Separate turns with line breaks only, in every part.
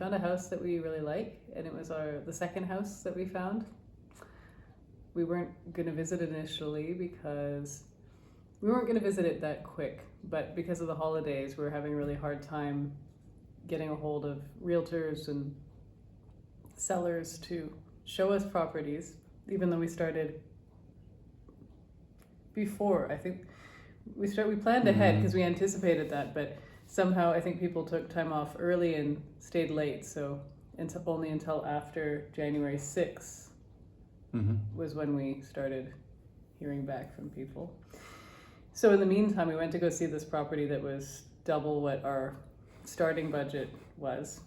found a house that we really like, and it was the second house that we found. We weren't going to visit it initially because we weren't going to visit it that quick, but because of the holidays, we were having a really hard time getting a hold of realtors and sellers to show us properties, even though we started before. I think we planned ahead because we anticipated that, but somehow I think people took time off early and stayed late, so only until after January 6th was when we started hearing back from people. So in the meantime, we went to go see this property that was double what our starting budget was.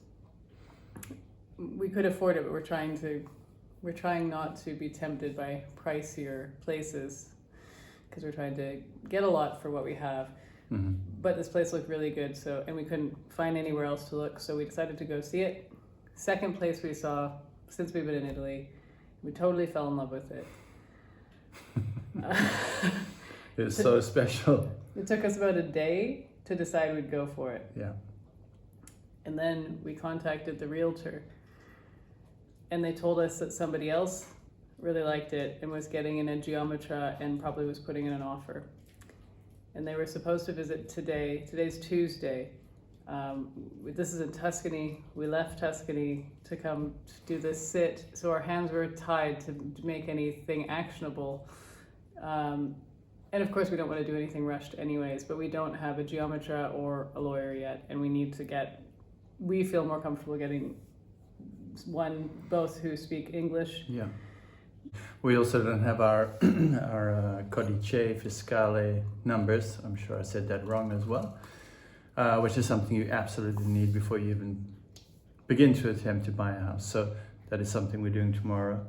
We could afford it, but we're trying not to be tempted by pricier places because we're trying to get a lot for what we have. But this place looked really good, and we couldn't find anywhere else to look, so we decided to go see it. Second place we saw since we've been in Italy. We totally fell in love with it.
It was so special.
It took us about a day to decide we'd go for it.
Yeah.
And then we contacted the realtor, and they told us that somebody else really liked it and was getting in a geometra and probably was putting in an offer. And they were supposed to visit today. Today's Tuesday. This is in Tuscany. We left Tuscany to come to do this sit, so our hands were tied to make anything actionable. And of course we don't want to do anything rushed anyways, but we don't have a geometra or a lawyer yet, and we feel more comfortable getting both who speak English.
Yeah. We also don't have our codice, fiscale numbers. I'm sure I said that wrong as well, which is something you absolutely need before you even begin to attempt to buy a house. So that is something we're doing tomorrow.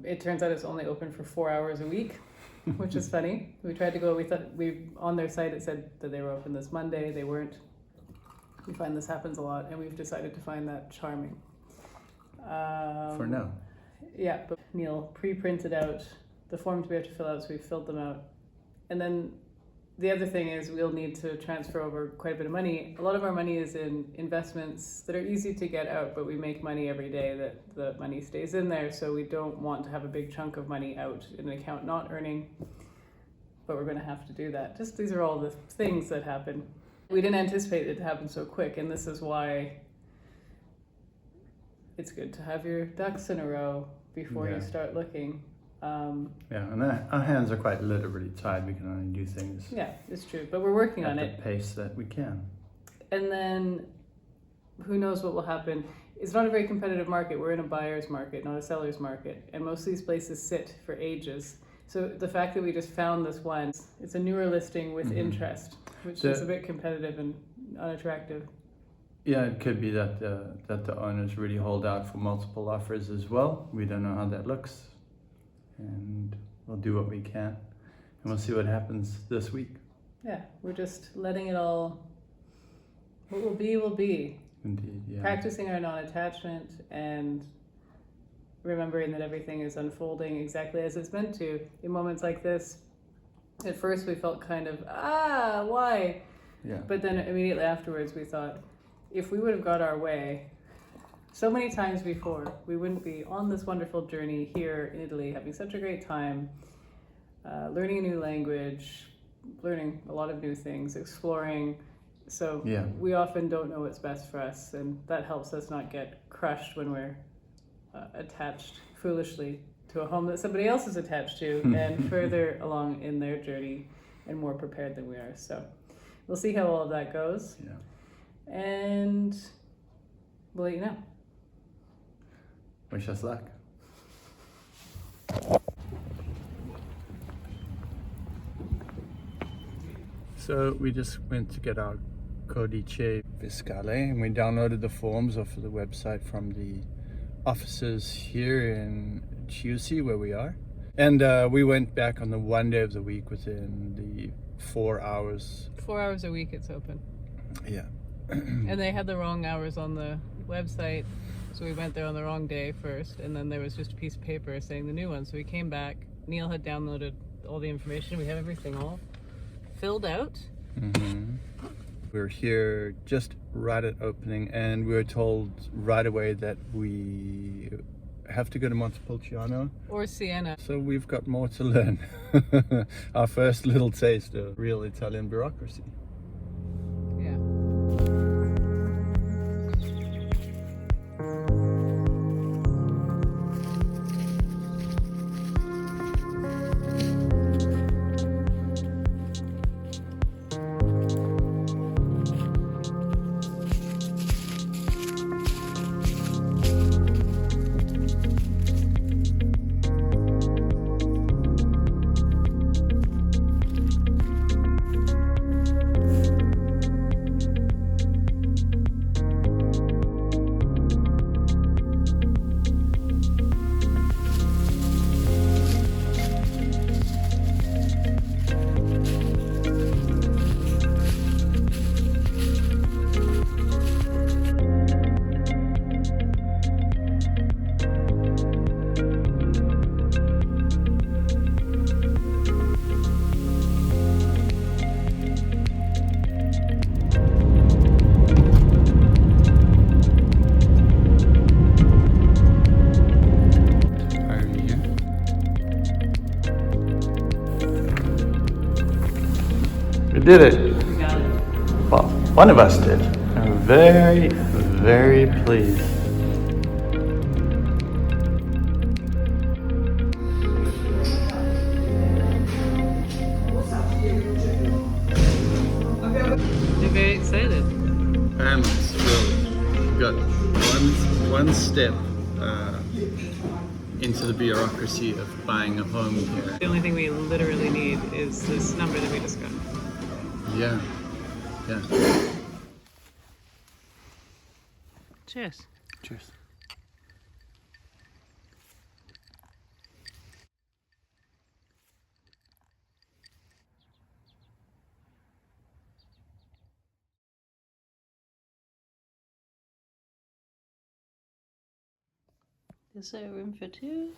It turns out it's only open for 4 hours a week, which is funny. We tried to go, on their site it said that they were open this Monday. They weren't. We find this happens a lot, and we've decided to find that charming.
For now.
Yeah, but Neil pre-printed out the forms we have to fill out, so we filled them out. And then the other thing is we'll need to transfer over quite a bit of money. A lot of our money is in investments that are easy to get out, but we make money every day that the money stays in there, so we don't want to have a big chunk of money out in an account not earning, but we're going to have to do that. Just these are all the things that happen. We didn't anticipate it to happen so quick, and this is why it's good to have your ducks in a row before you start looking.
And our hands are quite literally tied. We can only do things.
Yeah, it's true, but we're working on it
at the pace that we can.
And then who knows what will happen. It's not a very competitive market. We're in a buyer's market, not a seller's market, and most of these places sit for ages. So the fact that we just found this one, it's a newer listing with interest, which is a bit competitive and unattractive.
Yeah, it could be that the owners really hold out for multiple offers as well. We don't know how that looks, and we'll do what we can, and we'll see what happens this week.
Yeah, we're just letting it all, what will be, will be.
Indeed, yeah.
Practicing our non-attachment and remembering that everything is unfolding exactly as it's meant to. In moments like this, at first we felt kind of, why?
Yeah.
But then immediately afterwards we thought, if we would have got our way so many times before, we wouldn't be on this wonderful journey here in Italy, having such a great time, learning a new language, learning a lot of new things, exploring. So we often don't know what's best for us, and that helps us not get crushed when we're attached foolishly to a home that somebody else is attached to and further along in their journey and more prepared than we are. So we'll see how all of that goes.
Yeah.
And we'll let you know.
Wish us luck. So we just went to get our codice fiscale, and we downloaded the forms off of the website from the offices here in Chiusi, where we are. And we went back on the one day of the week within the 4 hours.
4 hours a week it's open.
Yeah.
And they had the wrong hours on the website, so we went there on the wrong day first, and then there was just a piece of paper saying the new one. So we came back. Neil had downloaded all the information. We have everything all filled out.
We're here just right at opening, and we were told right away that we have to go to Montepulciano.
Or Siena.
So we've got more to learn. Our first little taste of real Italian bureaucracy.
Yeah.
We did it. Well, one of us did. I'm very, very pleased.
You're very excited.
I'm thrilled. Got one step into the bureaucracy of buying a home here.
The only thing we literally need is this number that we just got.
Yeah.
Cheers.
Cheers.
Is there room for two?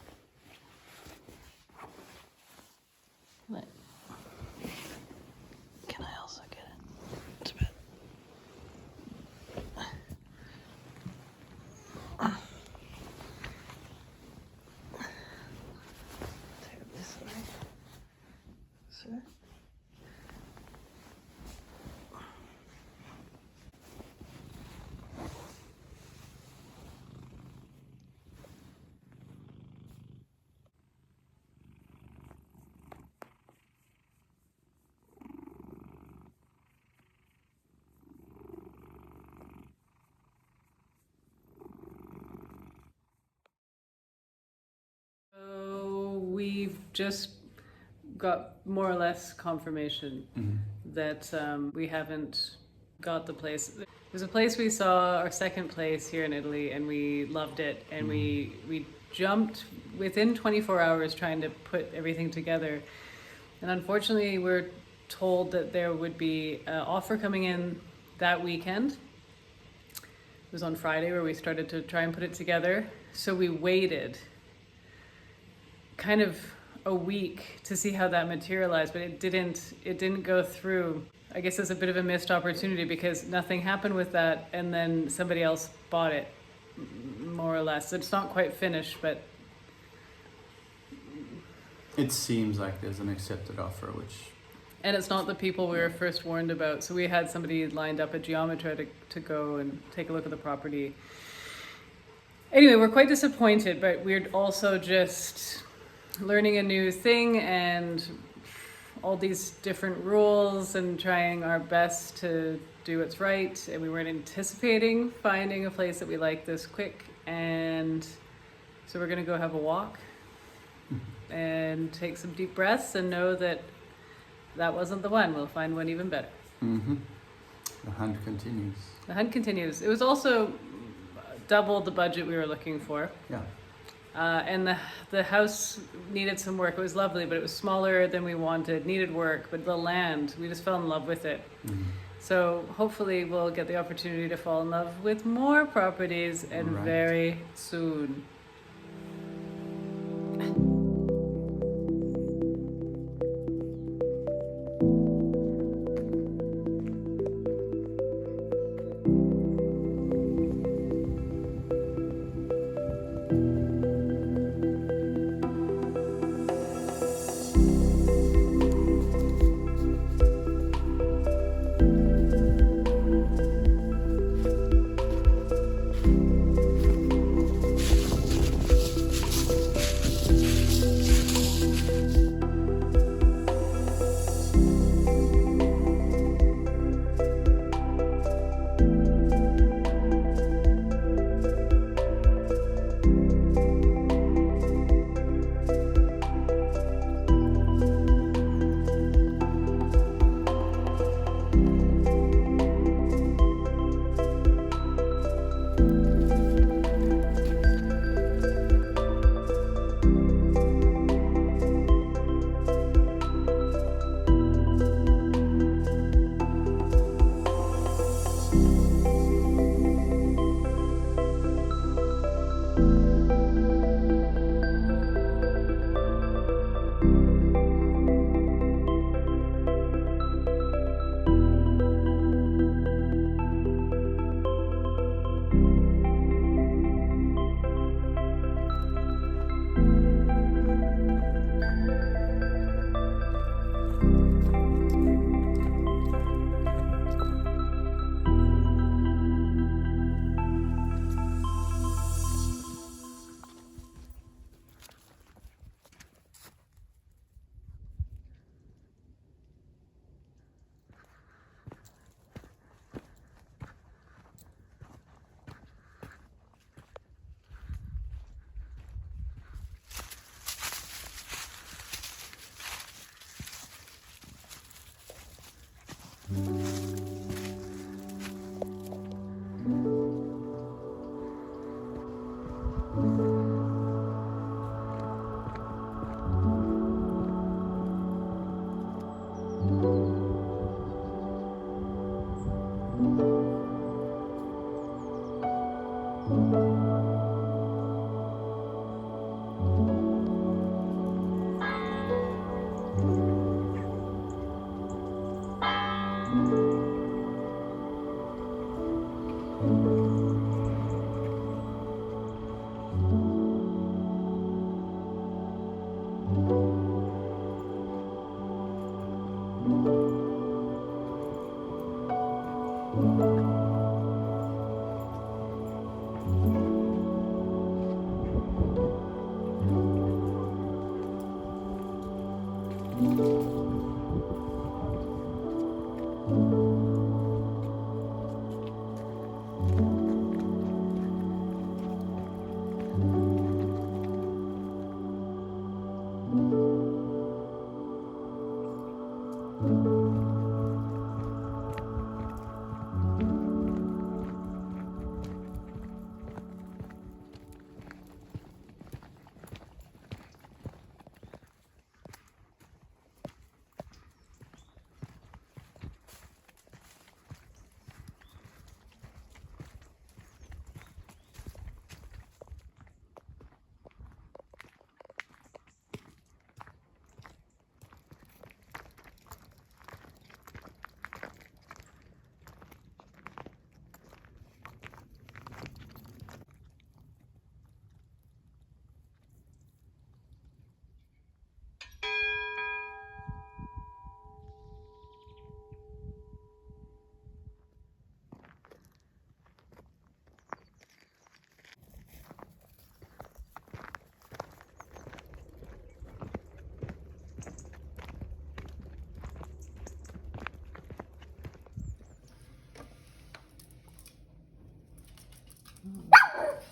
What? Can I also get it? It's a bit. Terribly sorry. Sir? We've just got more or less confirmation that we haven't got the place. There's a place we saw, our second place here in Italy, and we loved it. And we jumped within 24 hours trying to put everything together. And unfortunately, we're told that there would be an offer coming in that weekend. It was on Friday where we started to try and put it together. So we waited kind of a week to see how that materialized, but it didn't go through. I guess it's a bit of a missed opportunity because nothing happened with that, and then somebody else bought it, more or less. It's not quite finished, but
It seems like there's an accepted offer,
and it's not the people we were first warned about. So we had somebody lined up, a geometer, to go and take a look at the property. Anyway, we're quite disappointed, but we're also just learning a new thing and all these different rules and trying our best to do what's right. And we weren't anticipating finding a place that we like this quick. And so we're gonna go have a walk and take some deep breaths and know that that wasn't the one. We'll find one even better.
The hunt continues.
The hunt continues. It was also double the budget we were looking for.
Yeah.
And the house needed some work. It was lovely, but it was smaller than we wanted, needed work, but the land, we just fell in love with it. So hopefully we'll get the opportunity to fall in love with more properties and very soon.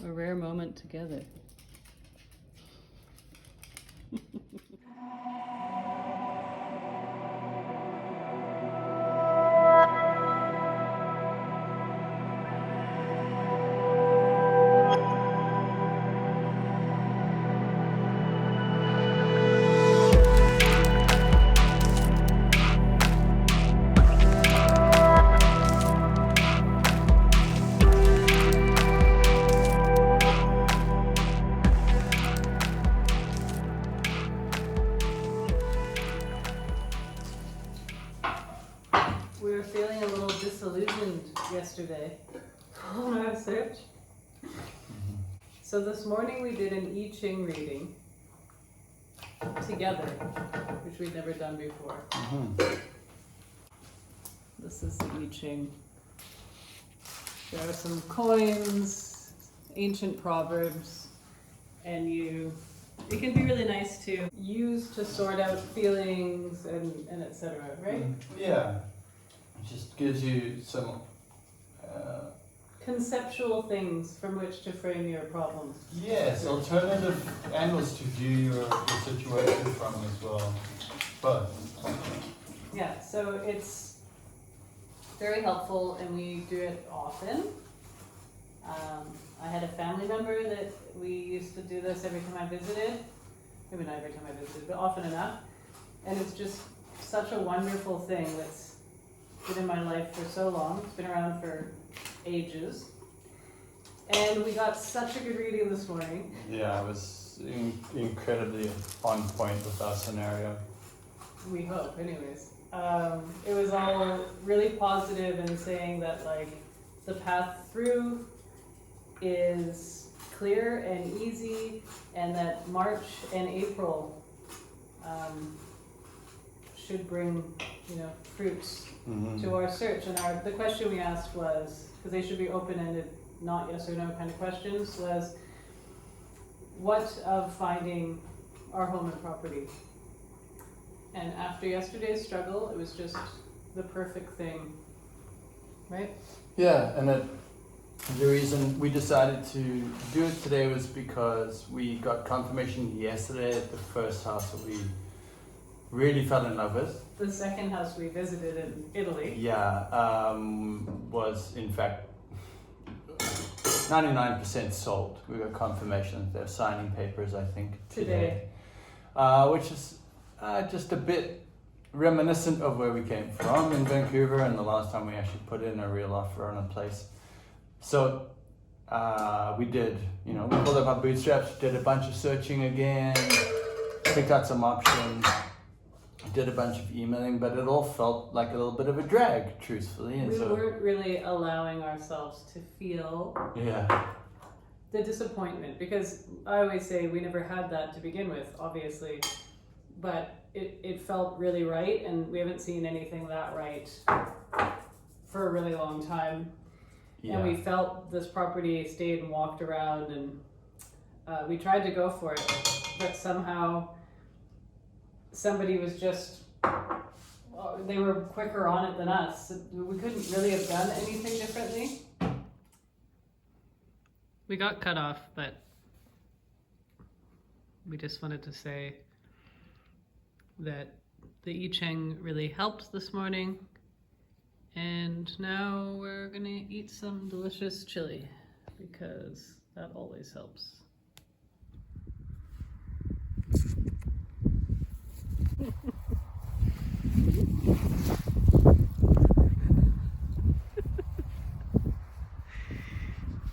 A rare moment together. We were feeling a little disillusioned yesterday on our search. So this morning we did an I Ching reading together, which we'd never done before. This is the I Ching. There are some coins, ancient proverbs, and it can be really nice to use to sort out feelings and etc., right?
Yeah. It just gives you some
conceptual things from which to frame your problems.
yes, alternative angles to view your situation from as well. But
Yeah, so it's very helpful and we do it often. I had a family member that we used to do this every time I visited. Maybe not every time I visited, but often enough. And it's just such a wonderful thing that's been in my life for so long. It's been around for ages. And we got such a good reading this morning.
yeah, it was incredibly on point with our scenario.
We hope, anyways. It was all really positive and saying that like the path through is clear and easy, and that March and April should bring, fruits to our search. And the question we asked was, because they should be open-ended, not yes or no kind of questions, was what of finding our home and property? And after yesterday's struggle, it was just the perfect thing, right?
Yeah, and the reason we decided to do it today was because we got confirmation yesterday at the first house that we really fell in love with.
The second house we visited in Italy.
Yeah, was in fact 99% sold. We got confirmation that they're signing papers, I think, today. Which is just a bit reminiscent of where we came from in Vancouver and the last time we actually put in a real offer on a place. So we did, we pulled up our bootstraps, did a bunch of searching again, picked out some options, did a bunch of emailing, but it all felt like a little bit of a drag, truthfully. And
we weren't really allowing ourselves to feel the disappointment, because I always say we never had that to begin with, obviously, but it felt really right, and we haven't seen anything that right for a really long time. Yeah. And we felt this property, stayed and walked around, and we tried to go for it, but somehow somebody was just, they were quicker on it than us. We couldn't really have done anything differently. We got cut off, but we just wanted to say that the I Ching really helped this morning, and now we're gonna eat some delicious chili because that always helps.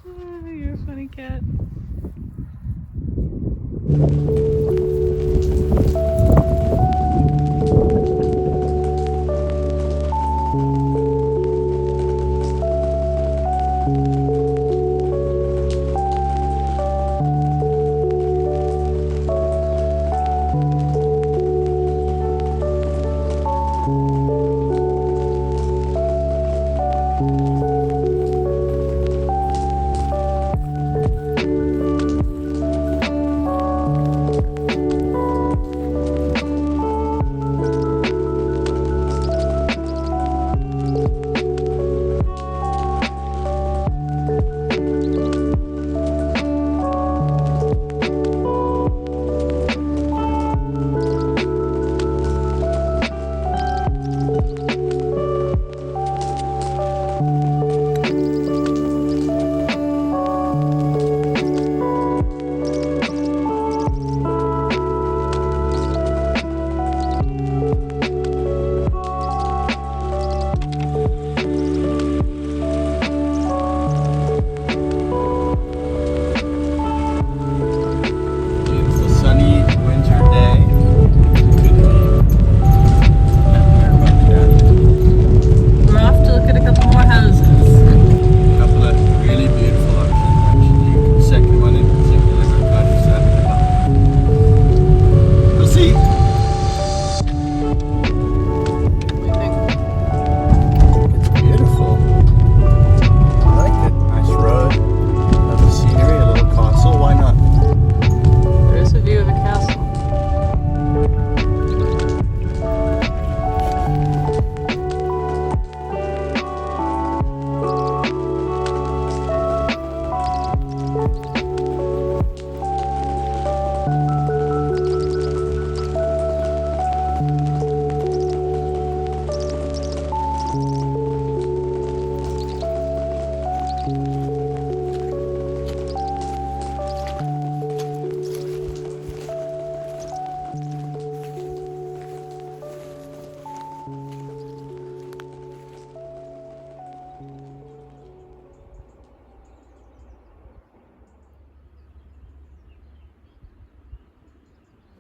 Oh, you're a funny cat.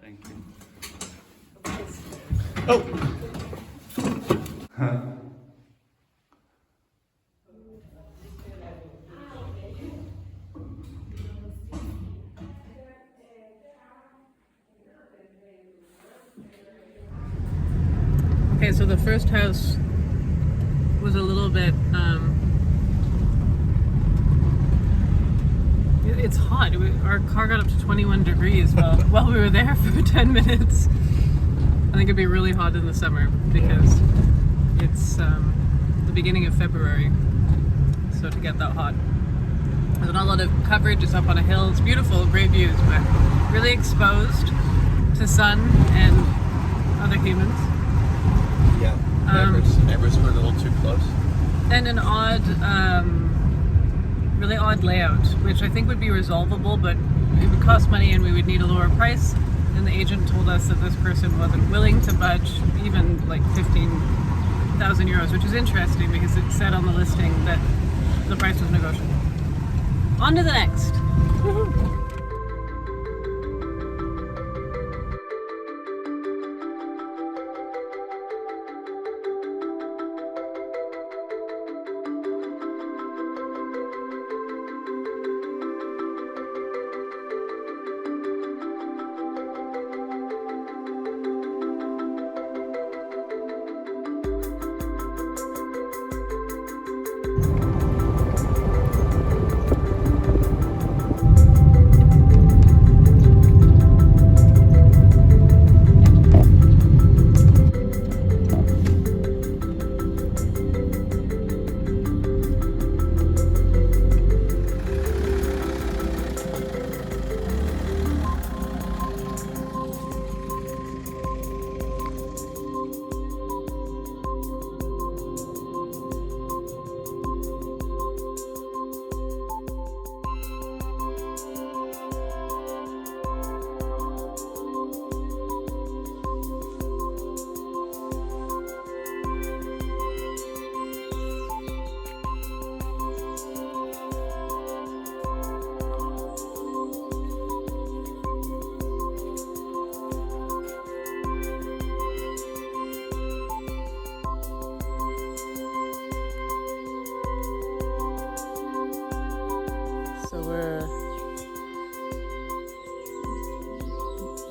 Thank you. Oh!
Okay, so the first house was a little bit, it's hot. Our car got up to 21 degrees while we were there for 10 minutes. I think it'd be really hot in the summer because it's the beginning of February, so to get that hot. There's not a lot of coverage, it's up on a hill, it's beautiful, great views, but really exposed to sun and other humans.
Yeah, neighbors were a little too close.
And an odd, really odd layout, which I think would be resolvable, but it would cost money and we would need a lower price. And the agent told us that this person wasn't willing to budge even like 15,000 euros, which is interesting because it said on the listing that the price was negotiable. On to the next.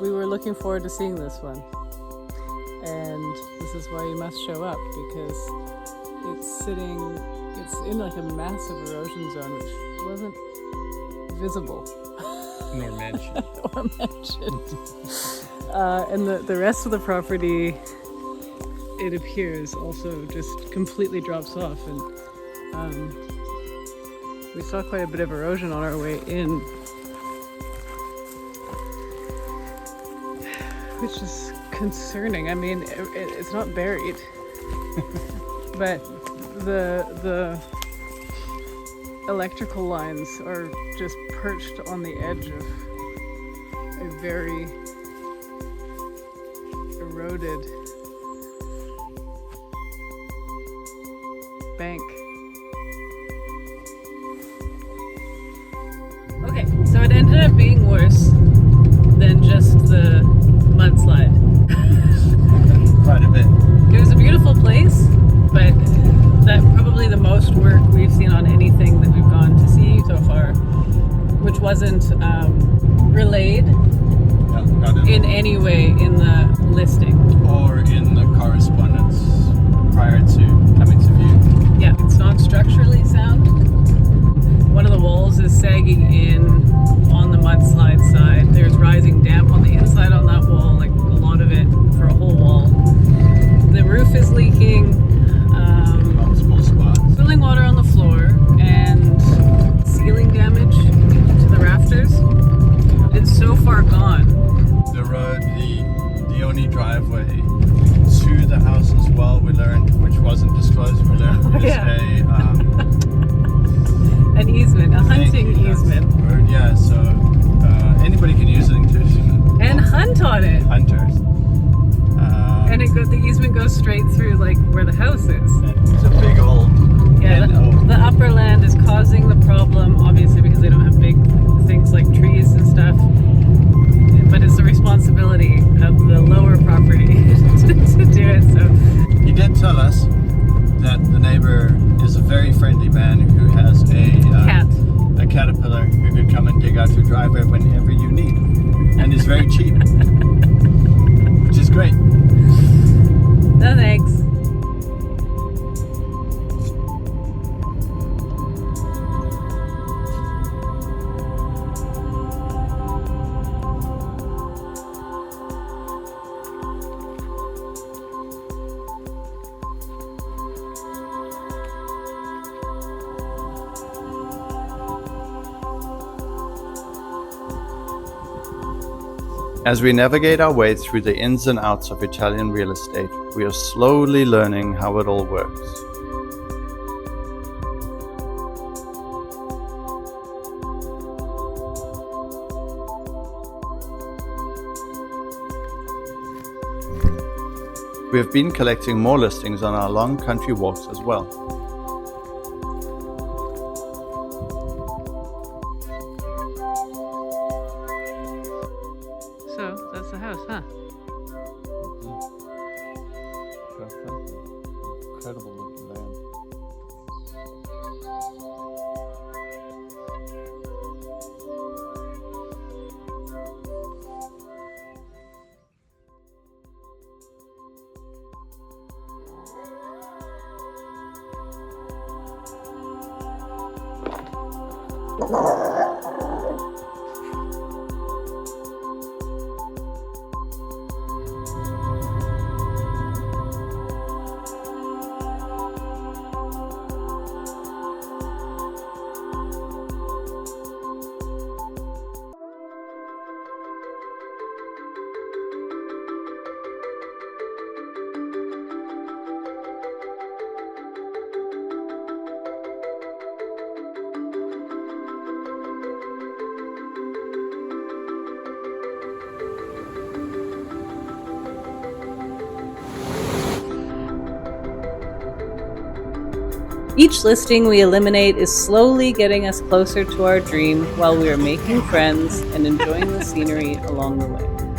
We were looking forward to seeing this one, and this is why you must show up, because it's in like a massive erosion zone which wasn't visible
Nor mentioned.
or mentioned. And the rest of the property, it appears, also just completely drops off, and we saw quite a bit of erosion on our way in, which is concerning. I mean, it's not buried, but the electrical lines are just perched on the edge of a very eroded bank. Okay, so it ended up being worse than just the mudslide.
Quite a bit.
It was a beautiful place, but that probably the most work we've seen on anything that we've gone to see so far, which wasn't relayed in any way in the listing.
Or in the correspondence prior to coming to view.
Yeah, it's not structurally sound. One of the walls is sagging in on the mudslide side. There's rising damp on the inside on that wall, like a lot of it for a whole wall. The roof is leaking.
Multiple spots.
Spilling water on the floor and ceiling damage to the rafters. It's so far gone.
The road, the only driveway to the house as well, we learned, which wasn't disclosed, we learned is
an easement, a hunting easement.
Road, yeah, so anybody can use it, including
and hunt on it.
Hunters.
And the easement goes straight through like where the house is.
It's a big old
the upper land is causing the problem, obviously, because they don't have big things like trees and stuff. But it's the responsibility of the lower property to do it. So
he did tell us that the neighbor is a very friendly man who has a caterpillar who could come and dig out your driveway whenever you need, and is very cheap, which is great.
No thanks.
As we navigate our way through the ins and outs of Italian real estate, we are slowly learning how it all works. We have been collecting more listings on our long country walks as well.
So, that's the house, huh?
Incredible looking land.
Each listing we eliminate is slowly getting us closer to our dream while we are making friends and enjoying the scenery along the way.